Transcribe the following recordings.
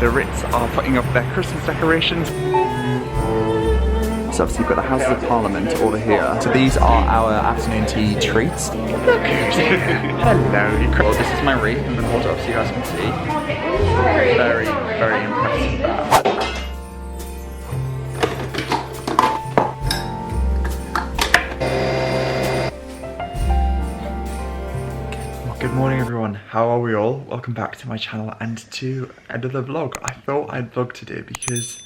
the Ritz are putting up their Christmas decorations. So obviously you've got the Houses of Parliament over here. So these are our afternoon tea treats. Look who's here. Hello. Well, this is my wreath. I'm going to hold it up so you guys can see. Very, very impressive. Good morning everyone, how are we all? Welcome back to my channel and to another vlog. I thought I'd vlog today because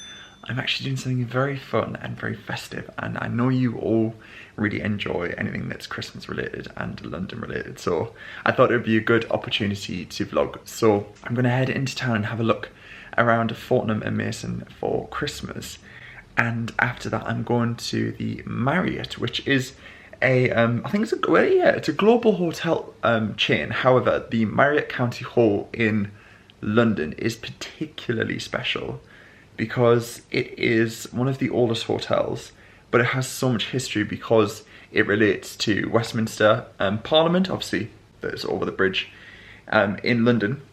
I'm actually doing something very fun and very festive, and I know you all really enjoy anything that's Christmas related and London related, so I thought it would be a good opportunity to vlog. So I'm going to head into town and have a look around Fortnum and Mason for Christmas, and after that I'm going to the Marriott, which is I think it's a global hotel chain. However, the Marriott County Hall in London is particularly special because it is one of the oldest hotels, but it has so much history because it relates to Westminster Parliament, obviously that's over the bridge in London.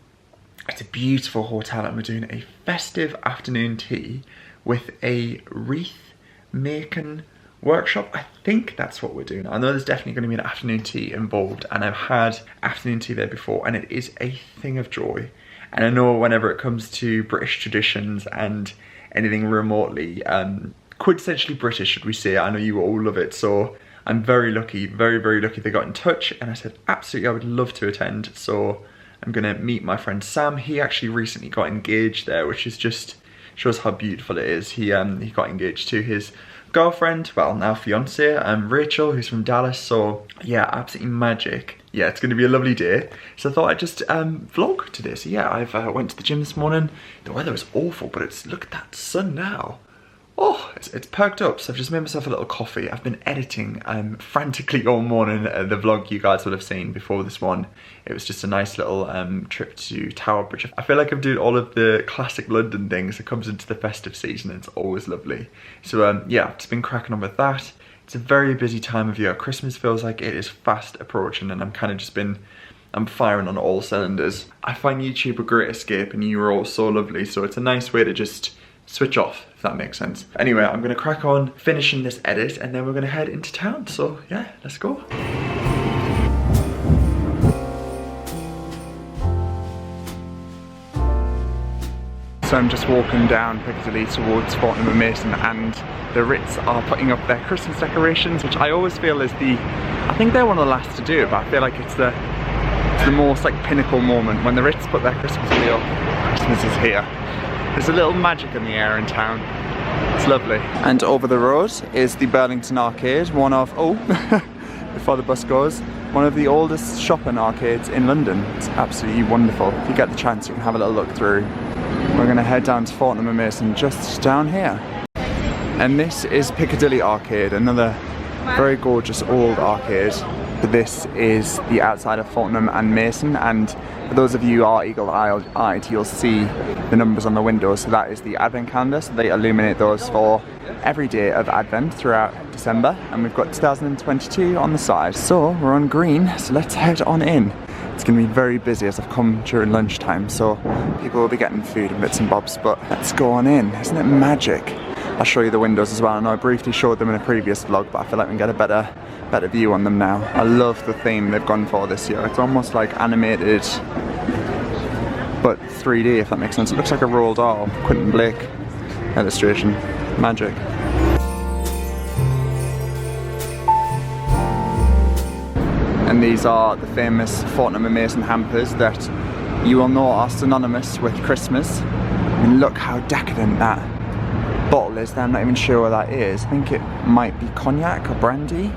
It's a beautiful hotel, and we're doing a festive afternoon tea with a wreath making workshop. I think that's what we're doing. I know there's definitely going to be an afternoon tea involved, and I've had afternoon tea there before and it is a thing of joy. And I know whenever it comes to British traditions and anything remotely quintessentially British, should we say, I know you all love it, so I'm very lucky, very lucky they got in touch, and I said absolutely I would love to attend. So I'm gonna meet my friend Sam. He actually recently got engaged there, which is just shows how beautiful it is. He got engaged to his girlfriend, well now fiance, Rachel, who's from Dallas. So yeah, absolutely magic. Yeah, it's gonna be a lovely day. So I thought I'd just vlog today. So yeah, I've went to the gym this morning. The weather was awful, but look at that sun now. Oh, it's perked up. So I've just made myself a little coffee. I've been editing frantically all morning. The vlog you guys will have seen before this one. It was just a nice little trip to Tower Bridge. I feel like I'm doing all of the classic London things that comes into the festive season. It's always lovely. So yeah, I've just been cracking on with that. It's a very busy time of year. Christmas feels like it is fast approaching, and I'm kind of just I'm firing on all cylinders. I find YouTube a great escape, and you are all so lovely. So it's a nice way to just switch off, if that makes sense. Anyway, I'm gonna crack on finishing this edit, and then we're gonna head into town. So yeah, let's go. So I'm just walking down Piccadilly towards Fortnum and Mason, and the Ritz are putting up their Christmas decorations, which I always feel is I think they're one of the last to do it, but I feel like it's the most like pinnacle moment when the Ritz put their Christmas tree up. Christmas is here. There's a little magic in the air in town. It's lovely. And over the road is the Burlington Arcade, one of, before the bus goes, one of the oldest shopping arcades in London. It's absolutely wonderful. If you get the chance, you can have a little look through. We're gonna head down to Fortnum and Mason, just down here. And this is Piccadilly Arcade, another very gorgeous old arcade. This is the outside of Fortnum and Mason, and for those of you who are eagle-eyed, you'll see the numbers on the windows. So that is the advent calendar, so they illuminate those for every day of Advent throughout December, and we've got 2022 on the side. So we're on green, so let's head on in. It's going to be very busy as I've come during lunchtime, so people will be getting food and bits and bobs, but let's go on in. Isn't it magic? I'll show you the windows as well. I know I briefly showed them in a previous vlog, but I feel like we can get a better view on them now. I love the theme they've gone for this year. It's almost like animated, but 3D, if that makes sense. It looks like a Roald Dahl, Quentin Blake illustration. Magic. And these are the famous Fortnum and Mason hampers that you will know are synonymous with Christmas. I mean, look how decadent that bottle is there. I'm not even sure what that is. I think it might be cognac or brandy,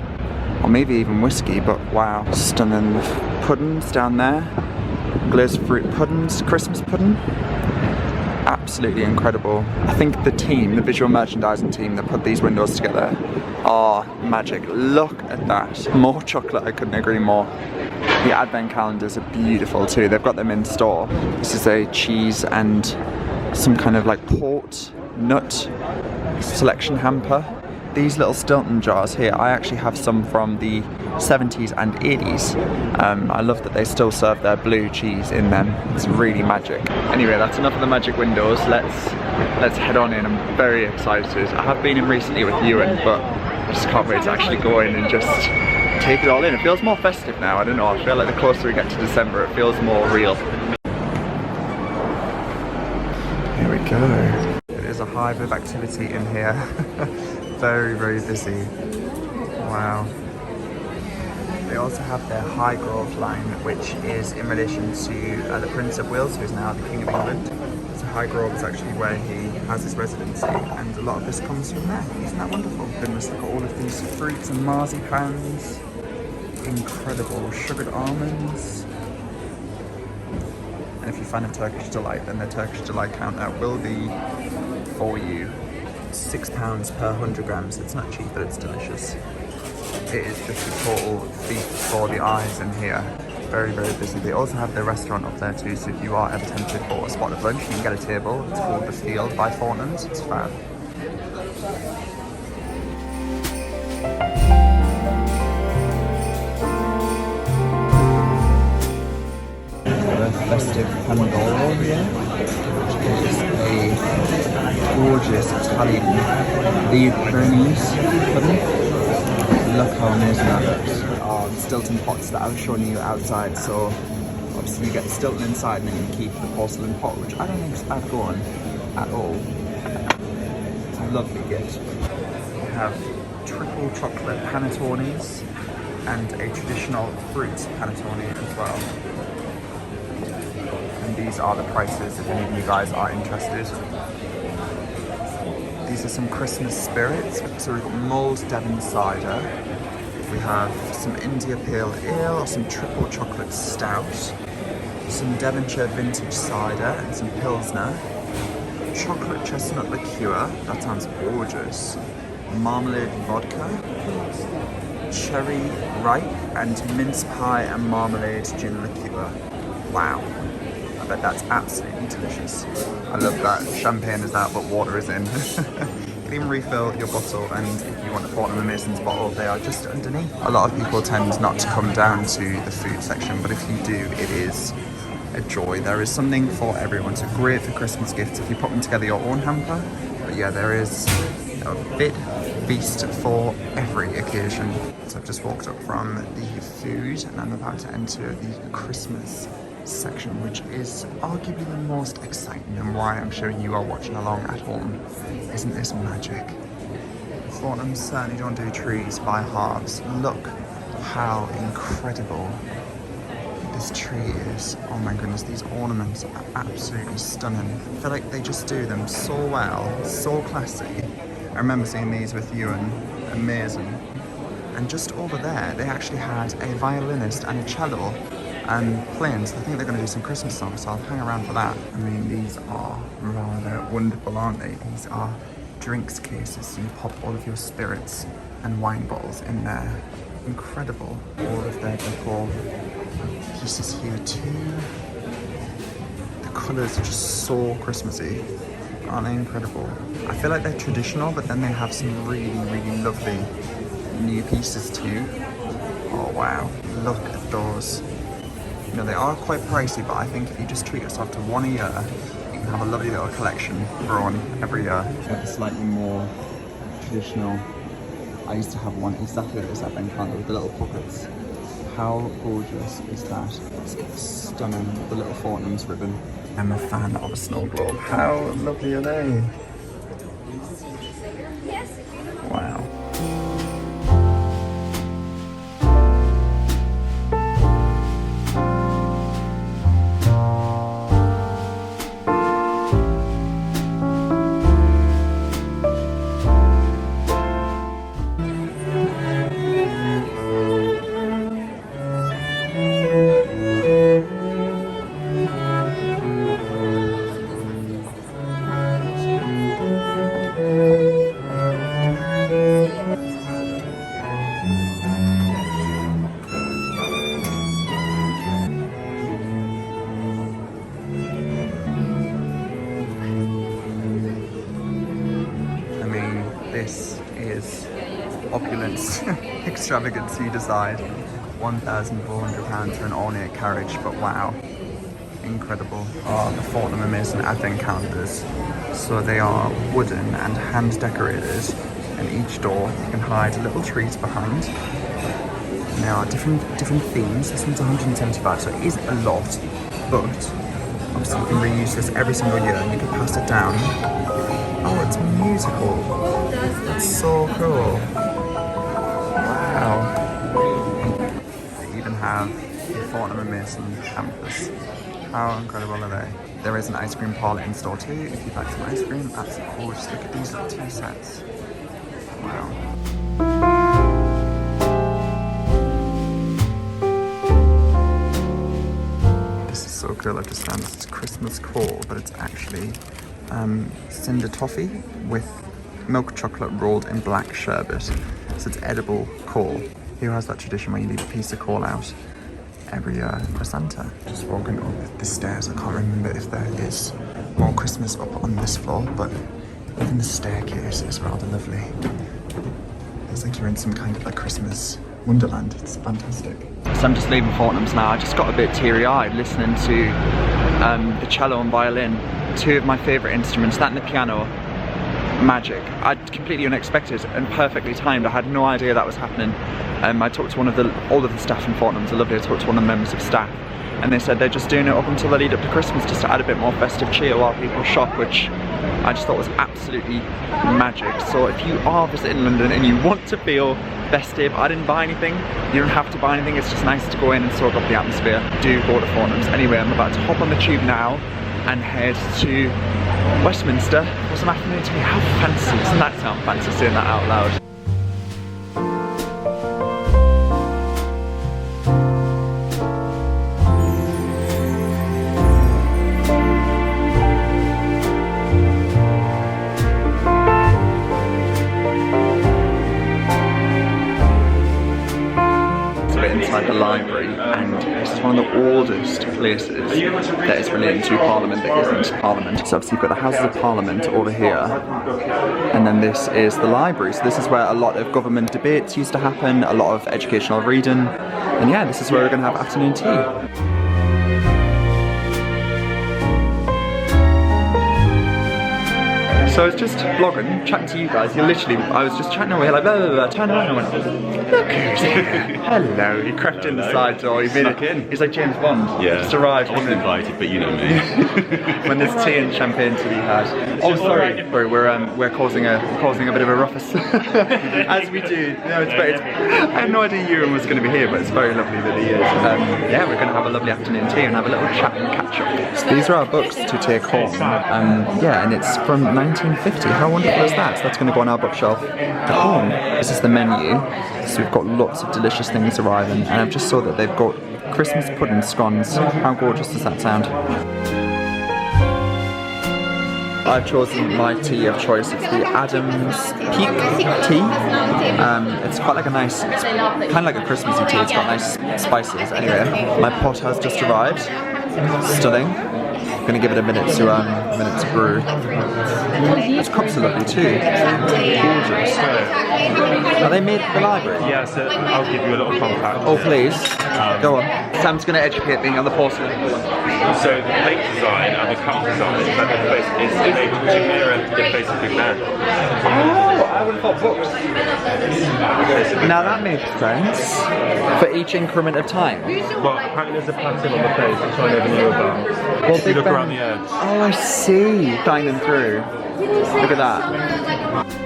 or maybe even whiskey, but wow. Stunning puddings down there. Glazed fruit puddings, Christmas pudding. Absolutely incredible. I think the team, the visual merchandising team that put these windows together are magic. Look at that. More chocolate, I couldn't agree more. The advent calendars are beautiful too. They've got them in store. This is a cheese and some kind of like port nut selection hamper. these little Stilton jars here, I actually have some from the 70s and 80s. I love that they still serve their blue cheese in them. It's really magic. Anyway, that's enough of the magic windows. Let's head on in. I'm very excited. I have been in recently with Ewan, but I just can't wait to actually go in and just take it all in. It feels more festive now. I don't know. I feel like the closer we get to December, it feels more real. Here we go. It is a hive of activity in here. Very, very busy. Wow. They also have their Highgrove line, which is in relation to the Prince of Wales, who's now the King of England. So Highgrove is actually where he has his residency, and a lot of this comes from there. Isn't that wonderful? Goodness, look at all of these fruits and marzipans. Incredible. Sugared almonds. And if you're a fan of Turkish Delight, then the Turkish Delight counter will be for you. £6 per 100 grams. It's not cheap, but it's delicious. It is just a total feast for the eyes in here. Very, very busy. They also have their restaurant up there too, so if you are ever tempted for a spot of lunch, you can get a table. It's called The Field by Fortnum's. It's fab. Festive pandoro here, which is a gorgeous Italian leaf Pyrenees pudding. Look how amazing that looks. The Stilton pots that I was showing you outside, so obviously you get the Stilton inside and then you keep the porcelain pot, which I don't think is bad going at all. It's a lovely gift. We have triple chocolate panettones and a traditional fruit panettone as well. And these are the prices if any of you guys are interested. These are some Christmas spirits. So we've got mulled Devon cider. We have some India Pale Ale, some triple chocolate stout, some Devonshire vintage cider and some Pilsner. Chocolate chestnut liqueur, that sounds gorgeous. Marmalade vodka. Cherry ripe and mince pie and marmalade gin liqueur. Wow. But that's absolutely delicious. I love that. Champagne is out, but water is in. You can even refill your bottle, and if you want a Fortnum & Mason's bottle, they are just underneath. A lot of people tend not to come down to the food section, but if you do, it is a joy. There is something for everyone. So great for Christmas gifts if you put them together your own hamper. But yeah, there is a bit feast for every occasion. So I've just walked up from the food, and I'm about to enter the Christmas section, which is arguably the most exciting and why I'm sure you are watching along at home. Isn't this magic? Fortnum certainly don't do trees by halves. Look how incredible this tree is. Oh my goodness, these ornaments are absolutely stunning. I feel like they just do them so well, so classy. I remember seeing these with Ewan. Amazing. And just over there, they actually had a violinist and a cello playing, so I think they're going to do some Christmas songs, so I'll hang around for that. I mean, these are rather wonderful, aren't they? These are drinks cases, so you pop all of your spirits and wine bottles in there. Incredible. All of their decor pieces here too. The colours are just so Christmassy. Aren't they incredible? I feel like they're traditional, but then they have some really, really lovely new pieces too. Oh wow, look at those. You know, they are quite pricey, but I think if you just treat yourself to one a year, you can have a lovely little collection grown every year. Like a slightly more traditional. I used to have one exactly like this at Encanto with the little pockets. How gorgeous is that? It's stunning, the little Fortnum's ribbon. I'm a fan of a snow globe. How lovely are they? Wow. This is opulence, extravagance you decide. £1,400 for an ornate carriage, but wow, incredible. Oh, the Fortnum Amazing Advent calendars. So they are wooden and hand decorated, and each door you can hide a little treat behind. And there are different themes. This one's 175, so it isn't a lot, but obviously you can reuse this every single year and you can pass it down. Oh, it's musical. That's so cool. Wow. They even have the Fortnum Mason campus. How incredible are they? There is an ice cream parlour in store too. If you'd like some ice cream, that's gorgeous. Look at these little tea sets. Wow. This is so cool. I've just found this Christmas core, but it's actually cinder toffee with milk chocolate rolled in black sherbet. So it's edible core. Who has that tradition where you leave a piece of core out every year for Santa? Just walking up the stairs. I can't remember if there is more Christmas up on this floor, but even the staircase is rather lovely. It's like you're in some kind of like Christmas wonderland. It's fantastic. So I'm just leaving Fortnum's now. I just got a bit teary-eyed listening to the cello and violin, two of my favourite instruments, that and the piano. Magic. Completely unexpected and perfectly timed. I had no idea that was happening. I talked to all of the staff in Fortnum. It's lovely. I talked to one of the members of staff, and they said they're just doing it up until the lead up to Christmas, just to add a bit more festive cheer while people shop, which I just thought was absolutely magic. So if you are visiting London and you want to feel festive, I didn't buy anything. You don't have to buy anything. It's just nice to go in and soak up the atmosphere. Do go to Fortnum's. Anyway, I'm about to hop on the tube now and head to Westminster for some afternoon tea. How fancy, doesn't that sound fancy saying that out loud? Inside the library, and this is one of the oldest places that is related to Parliament that isn't Parliament. So obviously you've got the Houses of Parliament over here, and then this is the library. So this is where a lot of government debates used to happen, a lot of educational reading, and yeah, this is where we're going to have afternoon tea. So I was just vlogging, chatting to you guys. I was just chatting away like blah blah blah, turn around and I went, look who's here. Hello, he crept in the side door, he made it. He's like James Bond. Yeah. Just arrived. I wasn't invited, but you know me. When there's tea and champagne to be had. Oh sorry, we're causing a bit of a ruckus. As we do. No, I had no idea Ewan was going to be here, but it's very lovely that he is. Yeah, we're going to have a lovely afternoon tea and have a little chat and catch up. So these are our books to take home. Yeah, and it's from 1950. How wonderful is that? So that's going to go on our bookshelf at home. This is the menu. So we've got lots of delicious things arriving, and I've just saw that they've got Christmas pudding scones. How gorgeous does that sound? I've chosen my tea of choice. It's the Adam's Peak tea. It's quite like a nice, it's kind of like a Christmassy tea. It's got nice spices. Anyway, my pot has just arrived. Stunning. I'm gonna give it a minute to brew. These cups are lovely too. Gorgeous. Are they made at the library? Yeah, so I'll give you a little fun fact. Oh please, go on. Sam's gonna educate me on the porcelain. So the plate design and the cup design is made to mirror the face of Big Man. Oh, I would have thought books. Now that makes sense. For each increment of time. Well, apparently there's a pattern on the face which I never knew about. Well, if you look around the edge. Oh, I see. Shining through. Look at that.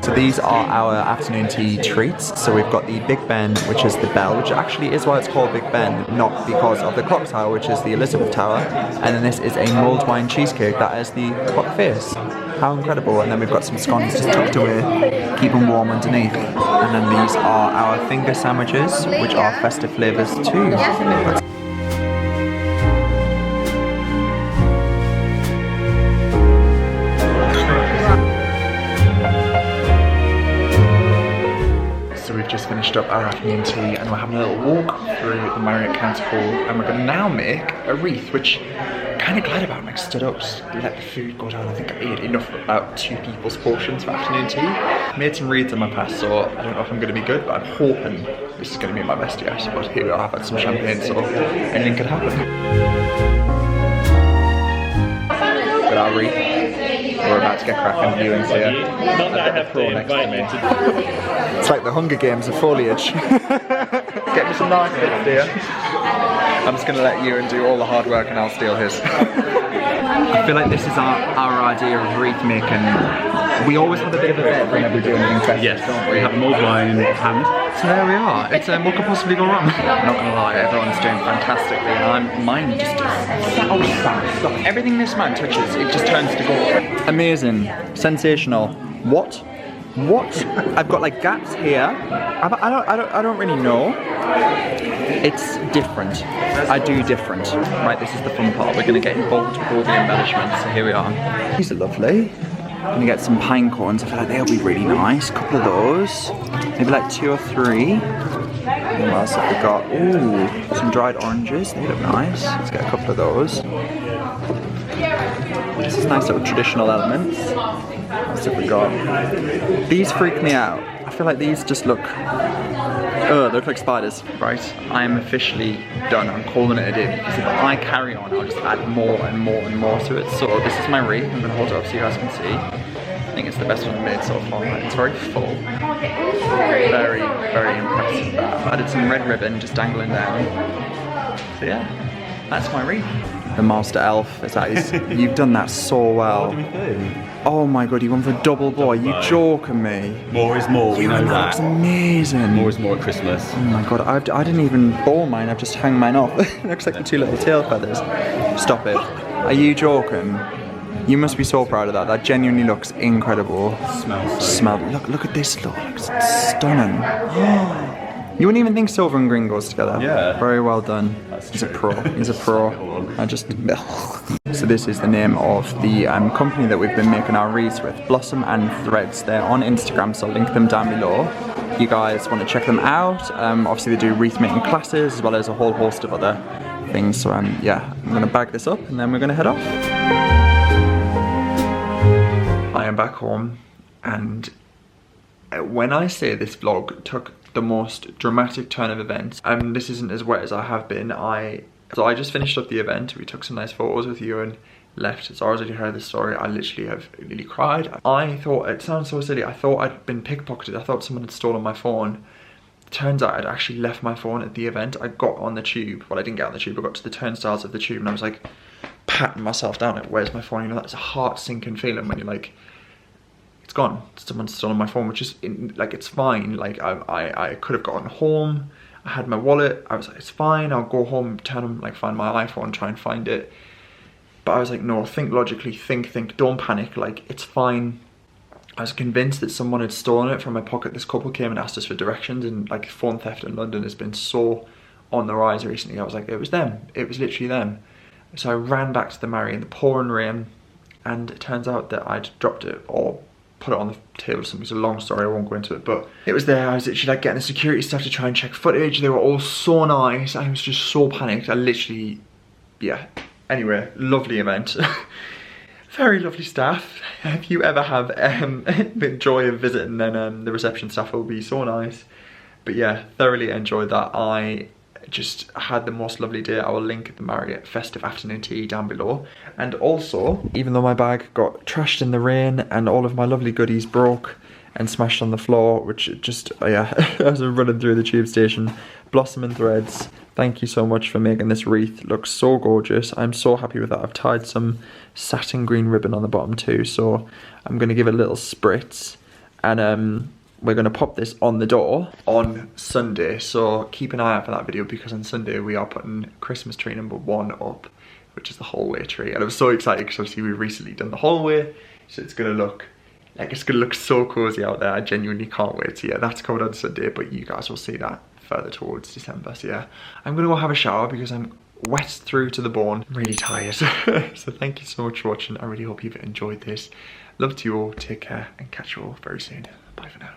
So these are our afternoon tea treats. So we've got the Big Ben, which is the bell, which actually is why it's called Big Ben, not because of the clock tower, which is the Elizabeth Tower. And then this is a mulled wine cheesecake, that is the clock face. How incredible. And then we've got some scones just tucked away, keep them warm underneath. And then these are our finger sandwiches, which are festive flavours too. Just finished up our afternoon tea and we're having a little walk through the Marriott County Hall, and we're going to now make a wreath, which kind of glad about it. Like stood up, just let the food go down. I think I ate enough for about 2 people's portions for afternoon tea. I made some reads in my past, so I don't know if I'm going to be good, but I'm hoping this is going to be my best yet. But here we are, I've had some champagne, so anything could happen. With our wreath, we're about to get cracking. You and Sia. Not that I have to invite me. It's like the Hunger Games of foliage. Get me some nice bits, dear. I'm just going to let you and do all the hard work and I'll steal his. I feel like this is our idea of wreath making. We always have a bit of a bet whenever we do anything festive, Yes, don't we have mulled wine in hand. So there we are. It's what could possibly go wrong? I'm not going to lie, everyone's doing fantastically and mine just stop. Everything this man touches, it just turns to gold. Amazing. Sensational. What? I've got like gaps here. I don't really know. It's different. I do different. Right, this is the fun part. We're gonna get involved with all the embellishments. So here we are. These are lovely. Gonna get some pine cones. I feel like they'll be really nice. A couple of those. Maybe like 2 or 3. And what else have we got? Ooh, some dried oranges. They look nice. Let's get a couple of those. This is nice little traditional elements. What have we got? These freak me out. I feel like these just look... they look like spiders. Right, I am officially done. I'm calling it a day because if I carry on, I'll just add more and more and more to it. So this is my wreath. I'm going to hold it up so you guys can see. I think it's the best one I've made so far. It's very full. Very, very impressive. I've added some red ribbon just dangling down. So yeah, that's my wreath. The master elf, you've done that so well. What do we think? Oh my god, you went for a double boy, you joking me. More is more, we know That that. looks amazing. More is more at Christmas. Oh my god, I didn't even ball mine, I've just hung mine off. It looks like the 2 little tail feathers. Stop it. Are you joking? You must be so proud of that. That genuinely looks incredible. Smells so Look at this, look. It's stunning. You wouldn't even think silver and green goes together. Yeah. Very well done. He's a pro. He's a pro. So this is the name of the company that we've been making our wreaths with, Blossom and Threads. They're on Instagram, so I'll link them down below. You guys want to check them out. Obviously they do wreath making classes as well as a whole host of other things. So yeah, I'm going to bag this up and then we're going to head off. I am back home, and when I say this vlog took the most dramatic turn of events, and this isn't as wet as I have been, so I just finished up the event. We took some nice photos with you and left. As far as I heard the story, I literally have nearly cried. I thought, it sounds so silly, I thought I'd been pickpocketed. I thought someone had stolen my phone. Turns out I'd actually left my phone at the event. I got on the tube, well I didn't get on the tube, I got to the turnstiles of the tube and I was like patting myself down, like where's my phone? You know, that's a heart sinking feeling when you're like, it's gone, someone's stolen my phone, which is like, it's fine. Like I could have gotten home, I had my wallet, I was like, it's fine, I'll go home, turn on, like find my iPhone, try and find it. But I was like, no, think logically, think, don't panic, like it's fine. I was convinced that someone had stolen it from my pocket. This couple came and asked us for directions, and like phone theft in London has been so on the rise recently. I was like, it was them, it was literally them. So I ran back to the Marriott in the pouring rain, and it turns out that I'd dropped it or put it on the table or something. It's a long story, I won't go into it, but it was there. I was literally like getting the security stuff to try and check footage. They were all so nice. I was just so panicked. I literally, yeah. Anyway, lovely event. Very lovely staff. If you ever have the joy of visiting, then the reception staff will be so nice. But yeah, thoroughly enjoyed that. I just had the most lovely day. I will link the Marriott Festive afternoon tea down below. And also, even though my bag got trashed in the rain and all of my lovely goodies broke and smashed on the floor, which just, yeah, as I'm running through the tube station, Blossom and Threads, thank you so much for making this wreath look so gorgeous. I'm so happy with that. I've tied some satin green ribbon on the bottom too, so I'm going to give it a little spritz, and we're going to pop this on the door on Sunday, so keep an eye out for that video, because on Sunday we are putting Christmas tree number 1 up, which is the hallway tree. And I was so excited because obviously we've recently done the hallway, so it's going to look like, it's going to look so cozy out there. I genuinely can't wait. So yeah, that's coming on Sunday, but you guys will see that further towards December. So yeah, I'm going to go have a shower because I'm wet through to the bone. I'm really tired. So thank you so much for watching. I really hope you've enjoyed this. Love to you all. Take care and catch you all very soon. Bye for now.